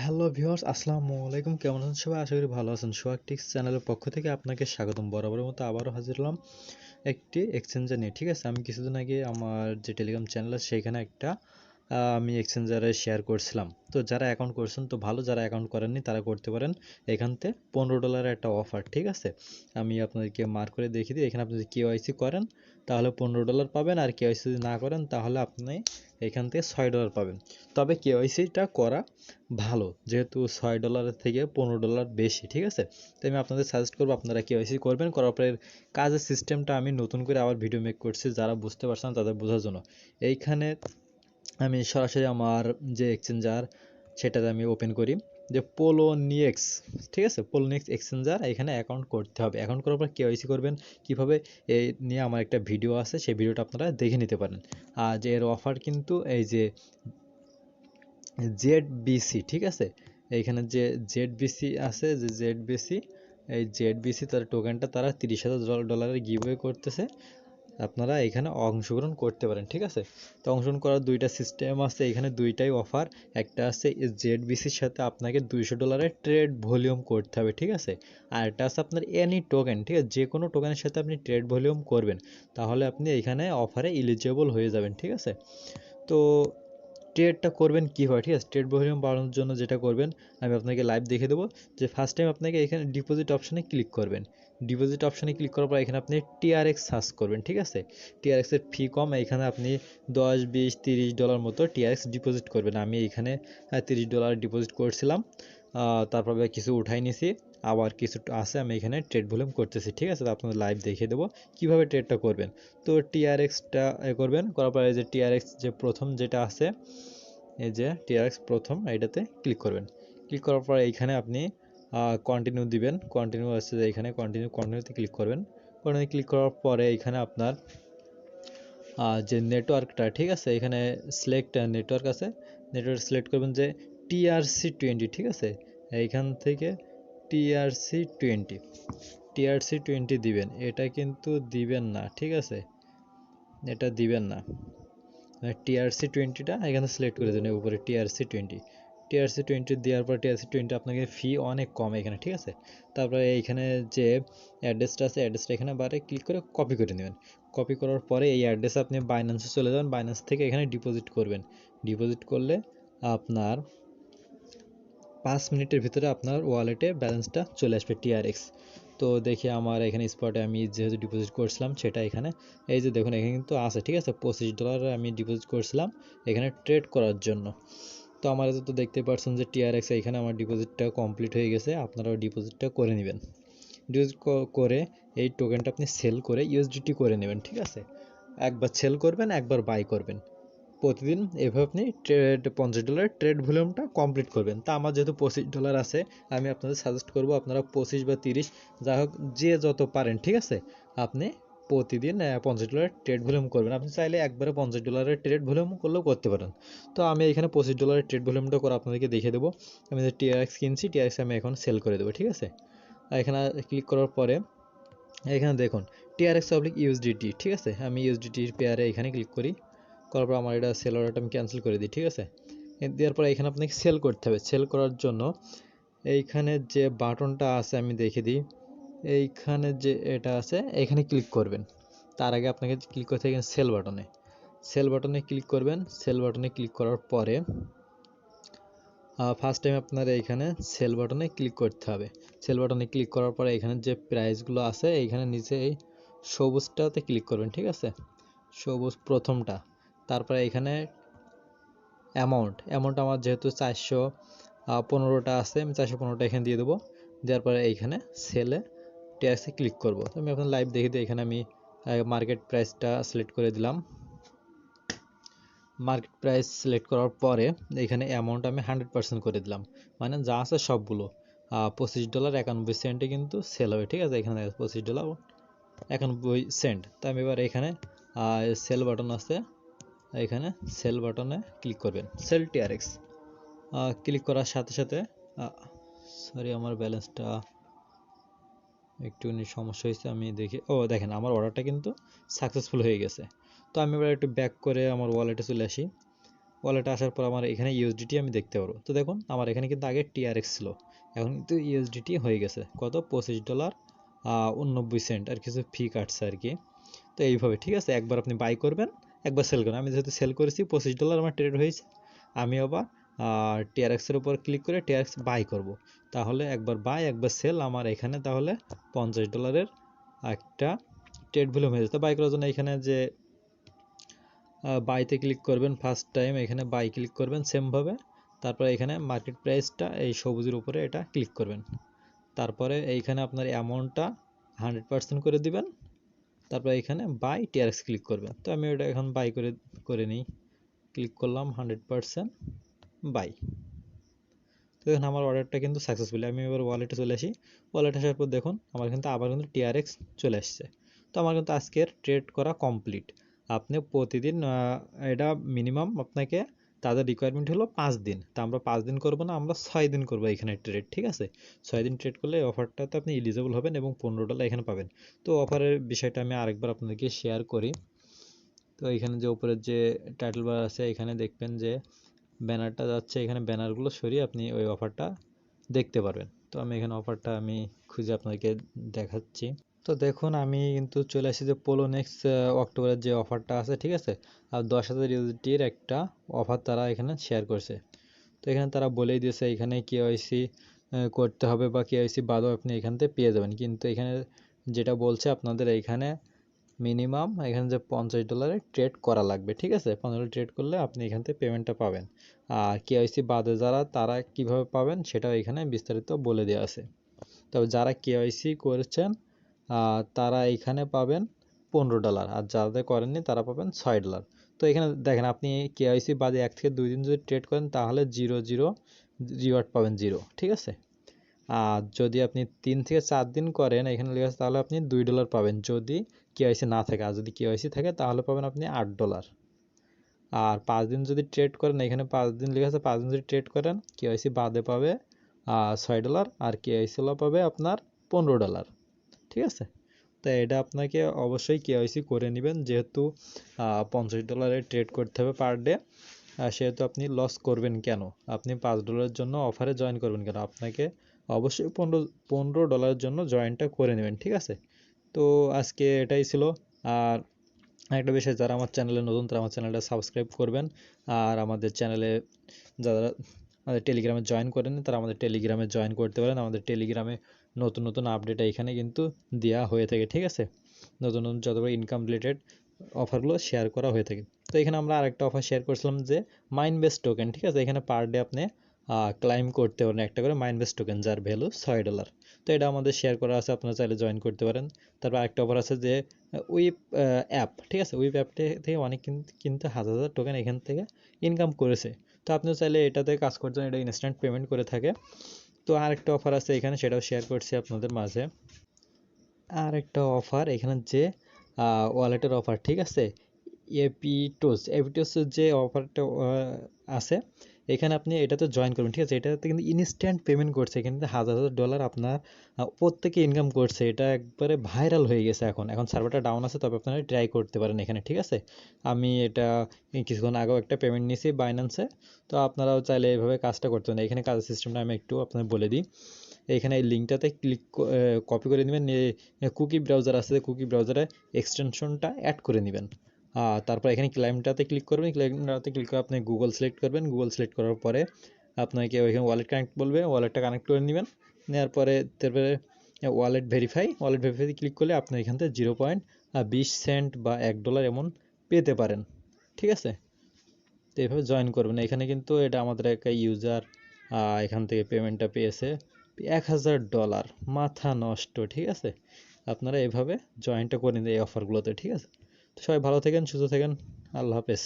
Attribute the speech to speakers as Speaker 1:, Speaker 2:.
Speaker 1: Hello viewers, আসসালামু আলাইকুম। কেমন আছেন সবাই? আশা করি ভালো আছেন। ShohagTeach চ্যানেলের পক্ষ থেকে আপনাকে স্বাগতম। বরাবরের মতো আবারও হাজির হলাম একটি এক্সচেঞ্জার নিয়ে। ঠিক আছে, আমি কিছুদিন আগে আমার যে টেলিগ্রাম চ্যানেল আছে সেখানে একটা আমি এক্সচেঞ্জারে শেয়ার করছিলাম। তো যারা অ্যাকাউন্ট করছেন তো ভালো, যারা অ্যাকাউন্ট করেননি তারা করতে পারেন। এখান থেকে $15 একটা অফার। ঠিক আছে, আমি আপনাদেরকে মার্ক করে দেখিয়ে দিই। এখানে আপনি যদি কেওয়াইসি করেন তাহলে $15 পাবেন, আর কেওয়াইসি যদি না করেন তাহলে আপনি এখান থেকে $6 পাবেন। তবে কেওয়াইসিটা করা ভালো, যেহেতু $6 থেকে $15 বেশি। ঠিক আছে, তো আমি আপনাদের সাজেস্ট করবো আপনারা কেওয়াইসি করবেন। করার পরে কাজের সিস্টেমটা আমি নতুন করে আবার ভিডিও মেক করছি, যারা বুঝতে পারছেন তাদের বোঝার জন্য। এইখানে আমি সরাসরি আমার যে এক্সচেঞ্জার সেটাতে আমি ওপেন করি, যে পোলোনিএক্স। ঠিক আছে, পোলোনিএক্স এক্সচেঞ্জার। এখানে অ্যাকাউন্ট করতে হবে। অ্যাকাউন্ট করার পর কেওয়াইসি করবেন কীভাবে এই নিয়ে আমার একটা ভিডিও আছে, সেই ভিডিওটা আপনারা দেখে নিতে পারেন। আর যে এর অফার কিন্তু এই যে জেডবিসি, ঠিক আছে, এইখানে যে জেডবিসি আছে, যে জেডবিসি, এই জেডবিসি তার টোকেনটা তারা $30,000 গিভওয়ে করতেছে। আপনারা এখানে অংশগ্রহণ করতে পারেন। ঠিক আছে, তো অংশগ্রহণ করার দুইটা সিস্টেম আছে, এখানে দুইটাই অফার। একটা আছে জেডবিসির সাথে আপনাকে $200 ট্রেড ভলিউম করতে হবে। ঠিক আছে, আর একটা আছে আপনার এনি টোকেন। ঠিক আছে, যে কোনো টোকেনের সাথে আপনি ট্রেড ভলিউম করবেন তাহলে আপনি এখানে অফারে এলিজিবল হয়ে যাবেন। ঠিক আছে, তো ট্রেডটা করবেন কীভাবে? ঠিক আছে, ট্রেড ভলিউম বাড়ানোর জন্য যেটা করবেন আমি আপনাকে লাইভ দেখে দেবো। যে ফার্স্ট টাইম আপনাকে এখানে ডিপোজিট অপশানে ক্লিক করবেন। ডিপোজিট অপশানে ক্লিক করার পর এখানে আপনি টিআরএক্স সার্চ করবেন। ঠিক আছে, টিআরএক্সের ফি কম, এখানে আপনি 10, 20, $30 মতো টিআরএক্স ডিপোজিট করবেন। আমি এখানে $30 ডিপোজিট করছিলাম, তারপর কিছু উঠাই নিছি, আবার কিছু আছে আমি এখানে ট্রেড ভলিউম করতেছি। ঠিক আছে, তো আপনাদের লাইভ দেখিয়ে দেবো কীভাবে ট্রেডটা করবেন। তো টিআরএক্সটা করবেন, করার পরে যে টিআরএক্স যে প্রথম যেটা আছে, এই যে টিআরএক্স প্রথম, এইটাতে ক্লিক করবেন। ক্লিক করার পর এইখানে আপনি কন্টিনিউ দিবেন। কন্টিনিউ আছে যে এখানে কন্টিনিউতে ক্লিক করবেন। কন্টিনিউ ক্লিক করার পরে এখানে আপনার যে নেটওয়ার্কটা, ঠিক আছে, এখানে সিলেক্ট নেটওয়ার্ক আছে, নেটওয়ার্ক সিলেক্ট করবেন যে TRC20। ঠিক আছে, এইখান থেকে TRC20 দিবেন। এটা কিন্তু দিবেন না। ঠিক আছে, এটা দিবেন না। TRC20টা এখানে সিলেক্ট করে দেবেন উপরে TRC20 দেওয়ার পর TRC20 আপনাকে ফি অনেক কম এখানে। ঠিক আছে, তারপরে এইখানে যে অ্যাড্রেসটা আছে, অ্যাড্রেসটা এখানে বারে ক্লিক করে কপি করে নেবেন। কপি করার পরে এই অ্যাড্রেসে আপনি বাইন্যান্সে চলে যাবেন। বাইন্যান্স থেকে এখানে ডিপোজিট করবেন। ডিপোজিট করলে আপনার 5 মিনিটের ভিতরে আপনার ওয়ালেটে ব্যালেন্সটা চলে আসবে TRX। তো দেখি আমার এখানে স্পটে আমি যেহেতু ডিপোজিট করছিলাম সেটা এখানে এই যে দেখুন এখানে কিন্তু আছে। ঠিক আছে, $25 আমি ডিপোজিট করছিলাম এখানে ট্রেড করার জন্য। তো আমার তো দেখতে পাচ্ছেন যে TRX এখানে আমার ডিপোজিটটা কমপ্লিট হয়ে গেছে। আপনারাও ডিপোজিটটা করে নেবেন। ডিপোজিট করে এই টোকেনটা আপনি সেল করে USDT করে নেবেন। ঠিক আছে, একবার সেল করবেন, একবার বাই করবেন। প্রতিদিন এভাবে আপনি $50 ট্রেড ভলিউমটা কমপ্লিট করবেন। তা আমার যেহেতু $25 আছে, আমি আপনাদের সাজেস্ট করব আপনারা 25 বা 30, যা হোক যে যত পারেন। ঠিক আছে, আপনি প্রতিদিন $50 ট্রেড ভলিউম করবেন। আপনি চাইলে একবারে $50 ট্রেড ভলিউম করলেও করতে পারেন। তো আমি এখানে $25 ট্রেড ভলিউমটা করে আপনাদেরকে দেখিয়ে দেবো। আমি যে TRX কিনছি, TRX আমি এখন সেল করে দেবো। ঠিক আছে, এখানে ক্লিক করার পরে এখানে দেখুন TRX/USDT। ঠিক আছে, আমি USDTর পেয়ারে এখানে ক্লিক করি। করার পর আমার এটা সেল অর্ডারটা আমি ক্যান্সেল করে দিই। ঠিক আছে, দেওয়ার পরে এখানে আপনাকে সেল করতে হবে। সেল করার জন্য এইখানে যে বাটনটা আছে আমি দেখে দিই, এইখানে যে এটা আছে এখানে ক্লিক করবেন। তার আগে আপনাকে ক্লিক করতে হবে সেল বাটনে ক্লিক করবেন। সেল বাটনে ক্লিক করার পরে ফার্স্ট টাইম আপনার এইখানে সেল বাটনে ক্লিক করতে হবে। সেল বাটনে ক্লিক করার পরে এখানে যে প্রাইসগুলো আছে এইখানে নিচে এই সবুজটাতে ক্লিক করবেন। ঠিক আছে, সবুজ প্রথমটা। তারপরে এখানে অ্যামাউন্ট আমার যেহেতু 415টা আছে, আমি 415টা এখানে দিয়ে দেবো। দেওয়ার পরে এইখানে সেলে ট্যাক্সে ক্লিক করব। তো আমি আপনার লাইভ দেখে দিই। এখানে আমি মার্কেট প্রাইসটা সিলেক্ট করে দিলাম। মার্কেট প্রাইস সিলেক্ট করার পরে এখানে অ্যামাউন্ট আমি 100% করে দিলাম, মানে যা আছে সবগুলো $25.91 কিন্তু সেল হবে। ঠিক আছে, এখানে $25.91। তো আমি এবার এখানে সেল বাটন আছে, এখানে সেল বাটনে ক্লিক করবেন। সেল TRX ক্লিক করার সাথে সাথে সরি আমার ব্যালেন্সটা একটুখানি সমস্যা হয়েছে, আমি দেখি। দেখেন আমার অর্ডারটা কিন্তু সাকসেসফুল হয়ে গেছে। তো আমি এবার একটু ব্যাক করে আমার ওয়ালেটে চলে আসি। ওয়ালেটে আসার পর আমার এখানে ইউএসডিটি আমি দেখতে পারবো। তো দেখুন আমার এখানে কিন্তু আগে টিআরএক্স ছিল, এখন কিন্তু ইউএসডিটি হয়ে গেছে কত, $25.89 আর কিছু ফি কাটছে আর কি। তো এইভাবে ঠিক আছে, একবার আপনি বাই করবেন, একবার সেল করবেন। আমি যেহেতু সেল করেছি $25 আমার ট্রেড হয়েছে, আমি আবার টিআরএক্সের উপর ক্লিক করে টিআরএক্স বাই করব। তাহলে একবার বাই একবার সেল আমার এখানে তাহলে $50 একটা ট্রেড ভলিউম হয়ে যেত। বাই করার জন্য এখানে যে বাইতে ক্লিক করবেন, ফার্স্ট টাইম এখানে বাই ক্লিক করবেন সেমভাবে, তারপরে এখানে মার্কেট প্রাইসটা এই সবুজের উপরে এটা ক্লিক করবেন, তারপরে এইখানে আপনার অ্যামাউন্টটা 100% করে দিবেন, তারপরে এখানে বাই টিআরএক্স ক্লিক করবেন। তো আমি ওটা এখন বাই করে নিই, ক্লিক করলাম 100% বাই। তো দেখুন আমার অর্ডারটা কিন্তু সাকসেসফুলি, আমি এবার ওয়ালেটে চলে আসি। ওয়ালেটে আসার পর দেখুন আমার কিন্তু আবার কিন্তু টিআরএক্স চলে আসছে। তো আমার কিন্তু আজকের ট্রেড করা কমপ্লিট। আপনি প্রতিদিন এটা মিনিমাম আপনাকে, তাদের রিকোয়ারমেন্ট হলো 5 দিন, তা আমরা 5 দিন করবো না, আমরা 6 দিন করবো এখানে ট্রেড, ঠিক আছে। 6 দিন ট্রেড করলে এই অফারটাতে আপনি এলিজিবল হবেন এবং $15 এখানে পাবেন। তো অফারের বিষয়টা আমি আরেকবার আপনাদেরকে শেয়ার করি। তো এখানে যে উপরের যে টাইটেল বার আছে এখানে দেখবেন যে ব্যানারটা যাচ্ছে, এখানে ব্যানারগুলো সরিয়ে আপনি ওই অফারটা দেখতে পারবেন। তো আমি এখানে অফারটা আমি খুঁজে আপনাদেরকে দেখাচ্ছি। তো দেখুন আমি কিন্তু চলে আসি যে পোলোনেক্স অক্টোবরের যে অফারটা আছে, ঠিক আছে, আর 10,000 ইউএসডির একটা অফার তারা এখানে শেয়ার করছে। তো এখানে তারা বলেই দিয়েছে এখানে কেওয়াইসি করতে হবে বা কেওয়াইসি বাদও আপনি এখান থেকে পেয়ে যাবেন, কিন্তু এখানে যেটা বলছে আপনাদের এইখানে মিনিমাম এখানে যে $50 ট্রেড করা লাগবে, ঠিক আছে। $50 ট্রেড করলে আপনি এখান থেকে পেমেন্টটা পাবেন। আর কেওয়াইসি বাদে যারা, তারা কিভাবে পাবেন সেটাও এখানে বিস্তারিত বলে দেওয়া আছে। তবে যারা কেওয়াইসি করেছেন তারা এখানে পাবেন $15, আর যাদের করেননি তারা পাবেন $6। তো এখানে দেখেন আপনি কেওয়াইসি বাদে 1 থেকে 2 দিন যদি ট্রেড করেন তাহলে 0 রিওয়ার্ড পাবেন, 0, ঠিক আছে। আর যদি আপনি 3 থেকে 4 দিন করেন এখানে লেখা আছে তাহলে আপনি $2 পাবেন যদি কেওয়াইসি না থাকে, আর যদি কেওয়াইসি থাকে তাহলে পাবেন আপনি $8। আর 5 দিন যদি ট্রেড করেন, এখানে 5 দিন লেখা আছে, 5 দিন যদি ট্রেড করেন কেওয়াইসি বাদে পাবে $6, আর কেওয়াইসি পাবে আপনার $15, ঠিক আছে। তো এটা আপনাকে অবশ্যই কেওয়াইসি করে নেবেন, যেহেতু $50 ট্রেড করতে হবে পার ডে, সেহেতু আপনি লস করবেন কেন, আপনি $5 জন্য অফারে জয়েন করবেন কেন, আপনাকে অবশ্যই $15 জন্য জয়েনটা করে নেবেন, ঠিক আছে। তো আজকে এটাই ছিল। আর একটা বিষয়, যারা আমার চ্যানেলে নতুন তারা আমার চ্যানেলটা সাবস্ক্রাইব করবেন, আর আমাদের চ্যানেলে যারা আমাদের টেলিগ্রামে জয়েন করেন তারা আমাদের টেলিগ্রামে জয়েন করতে পারেন। আমাদের টেলিগ্রামে নতুন নতুন আপডেট এখানে কিন্তু দেওয়া হয়ে থাকে, ঠিক আছে। নতুন নতুন যতগুলো ইনকাম রিলেটেড অফারগুলো শেয়ার করা হয়ে থাকে। তো এখানে আমরা আরেকটা অফার শেয়ার করছিলাম যে মাইনবেস টোকেন, ঠিক আছে। এখানে পার ডে আপনি ক্লাইম করতে পারেন একটা করে মাইনবেস টোকেন, যার ভ্যালু $6। তো এটা আমাদের শেয়ার করা আছে, আপনারা চাইলে জয়েন করতে পারেন। তারপর আরেকটা অফার আছে যে উইপ অ্যাপ, ঠিক আছে। উইপ অ্যাপ থেকে অনেক কিন্তু হাজার হাজার টোকেন এখান থেকে ইনকাম করেছে। তো আপনিও চাইলে এটাতে কাজ করতে পারেন, এটা ইনস্ট্যান্ট পেমেন্ট করে থাকে। তো আরেকটা অফার আছে এখানে, সেটাও শেয়ার করছি আপনাদের মাঝে। আরেকটা অফার এখানে যে ওয়ালেটের অফার, ঠিক আছে। এপিটোস যে অফারটা আছে, এখানে আপনি এটাতে জয়েন করবেন, ঠিক আছে। এটাতে কিন্তু ইনস্ট্যান্ট পেমেন্ট করছে, এখানে হাজার হাজার ডলার আপনার প্রত্যেকে ইনকাম করছে। এটা একবারে ভাইরাল হয়ে গেছে। এখন সার্ভারটা ডাউন আছে, তবে আপনারা ট্রাই করতে পারেন এখানে, ঠিক আছে। আমি এটা কিছুক্ষণ আগেও একটা পেমেন্ট নিয়েছি বাইন্যান্সে। তো আপনারাও চাইলে এইভাবে কাজটা করতে পারেন। এখানে কাজের সিস্টেমটা আমি একটু আপনাদের বলে দিই। এখানে এই লিঙ্কটাতে কপি করে নেবেন, কুকি ব্রাউজার আছে, কুকি ব্রাউজারে এক্সটেনশনটা অ্যাড করে নেবেন। তারপর এখানে ক্লাইমটাতে ক্লিক করবেন, ক্লাইমটাতে ক্লিক করে আপনি গুগল সিলেক্ট করবেন। গুগল সিলেক্ট করার পরে আপনাকে ওইখানে ওয়ালেট কানেক্ট বলবে, ওয়ালেটটা কানেক্ট করে নেবেন। নেওয়ার পরে তারপরে ওয়ালেট ভেরিফাই ক্লিক করলে আপনি এখান থেকে 0.20 সেন্ট বা $1 এমন পেতে পারেন, ঠিক আছে। তো এইভাবে জয়েন করবেন। এখানে কিন্তু এটা আমাদের একটা ইউজার এখান থেকে পেমেন্টটা পেয়েছে $1,000, মাথা নষ্ট, ঠিক আছে। আপনারা এভাবে জয়েনটা করে নিন এই অফারগুলোতে, ঠিক আছে। তো সবাই ভালো থাকেন, সুস্থ থাকেন, আল্লাহ হাফেজ।